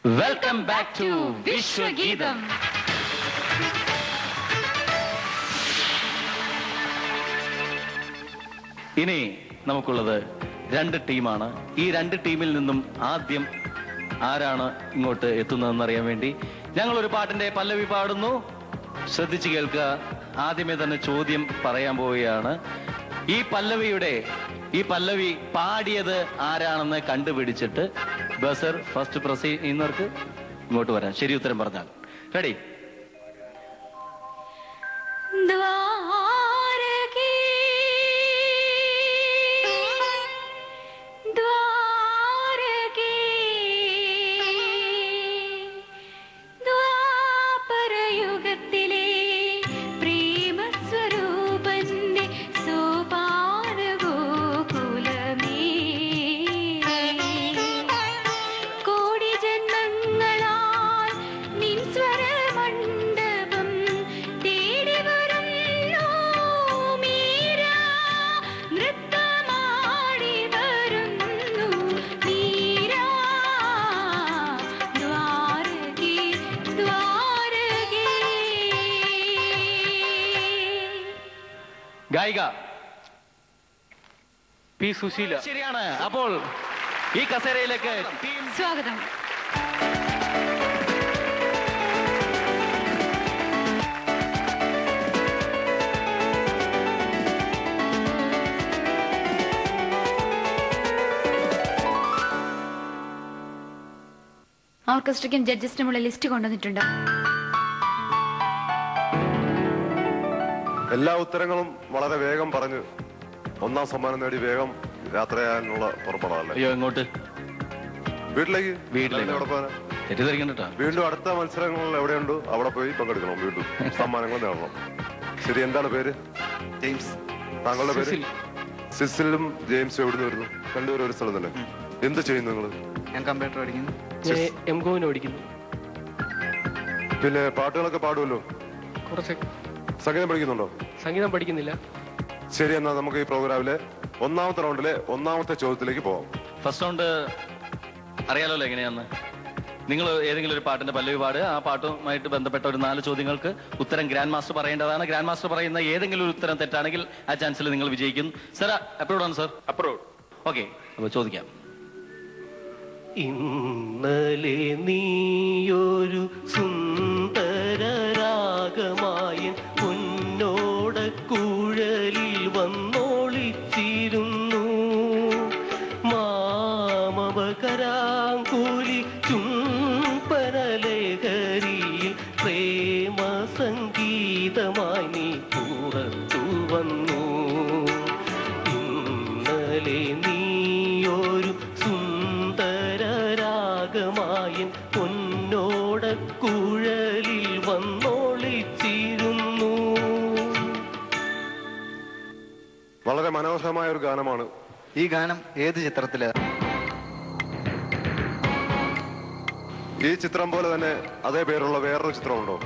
Welcome back to വിശ്വഗീതം. ഇനി നമുക്കുള്ളത് രണ്ട് ടീമാണ്. ഈ രണ്ട് ടീമിൽ നിന്നും ആദ്യം ആരാണ് ഇങ്ങോട്ട് എത്തുന്നതെന്ന് അറിയാൻ വേണ്ടി ഞങ്ങൾ ഒരു പാട്ടിന്റെ പല്ലവി പാടുന്നു. ശ്രദ്ധിച്ചു കേൾക്കുക. ആദ്യമേ തന്നെ ചോദ്യം പറയാൻ പോവുകയാണ്. ഈ പല്ലവി പാടിയത് ആരാണെന്ന് കണ്ടുപിടിച്ചിട്ട് ബസർ ഫസ്റ്റ് പ്രസ് ചെയ്യുന്നവർക്ക് ഇങ്ങോട്ട് വരാം. ശരി ഉത്തരം പറഞ്ഞാൽ. റെഡി? ഗായിക പി സുശീല. ശരിയാണ്. അപ്പോൾ ഈ കസേരയിലേക്ക് ടീം സ്വാഗതം. ഓർക്കസ്ട്രയ്ക്കും ജഡ്ജസിനുമുള്ള ലിസ്റ്റ് കൊണ്ടുവന്നിട്ടുണ്ട്. എല്ലാ ഉത്തരങ്ങളും വളരെ വേഗം പറഞ്ഞ് ഒന്നാം സമ്മാനം നേടി വേഗം യാത്ര ചെയ്യാനുള്ള പുറപ്പെടാല്ലേ? അയ്യോ, ഇങ്ങോട്ട് വീട്ടിലേക്ക്. തെറ്റിദ്ധരിക്കണ്ടോ? വീണ്ടും അടുത്ത മത്സരങ്ങൾ എവിടെയുണ്ടോ അവിടെ പോയി പങ്കെടുക്കണം. വീണ്ടും സമ്മാനങ്ങൾ നേടണം. ശരി, എന്താണ് പേര്? ജെയിംസ്. താങ്കളുടെ പേര്? സിസിലും ജെയിംസും എവിടുന്ന് വരുന്നു? രണ്ടുപേരും ഒരു സ്ഥലം തന്നെ. എന്ത് ചെയ്യുന്നു നിങ്ങൾ? ഞാൻ കമ്പ്യൂട്ടർ പഠിക്കുന്നു. പിന്നെ പാട്ടുകളൊക്കെ പാടുമല്ലോ? കുറച്ചൊക്കെ. സംഗീതം പഠിക്കുന്നുണ്ടോ? സംഗീതം പഠിക്കുന്നില്ല. ശരി, എന്നാൽ നമുക്ക് ഈ പ്രോഗ്രാമിലെ ഒന്നാമത്തെ റൗണ്ടിലെ ഒന്നാമത്തെ ചോദ്യത്തിലേക്ക് പോവാം. ഫസ്റ്റ് റൗണ്ട് അറിയാലോ എങ്ങനെയാന്ന്. നിങ്ങൾ ഏതെങ്കിലും ഒരു പാട്ടിന്റെ പല്ലവി പാടുക. ആ പാട്ടുമായിട്ട് ബന്ധപ്പെട്ട ഒരു 4 ചോദ്യങ്ങൾക്ക് ഉത്തരം ഗ്രാൻഡ് മാസ്റ്റർ പറയേണ്ടതാണ്. ഗ്രാൻഡ് മാസ്റ്റർ പറയുന്ന ഏതെങ്കിലും ഒരു ഉത്തരം തെറ്റാണെങ്കിൽ ആ ചാൻസിൽ നിങ്ങൾ വിജയിക്കും. സർ, അപ്രൂവ്ഡ് ആണ് സർ? അപ്രൂവ്ഡ്. ഓക്കെ, അപ്പൊ ചോദിക്കാം. ഇന്നലെ നീയൊരു സുന്ദര രാഗമായ പൊന്നോടക്കുഴലിൽ വന്നോളിച്ചിരുന്നു. മാമവകരാങ്കുലി ചുംബനലഹരിയിൽ പ്രേമ സംഗീതമായി നീ പുറത്തു വന്നു. ഇന്നലെ നീയൊരു സുന്ദര രാഗമായൻ പൊന്നോടക്കുഴലിൽ വന്നോളിച്ചിരുന്നു. വളരെ മനോഹരമായ ഒരു ഗാനമാണ്. ഈ ഗാനം ഏത് ചിത്രത്തില്? ഈ ചിത്രം പോലെ തന്നെ അതേ പേരുള്ള വേറൊരു ചിത്രമുണ്ടോ?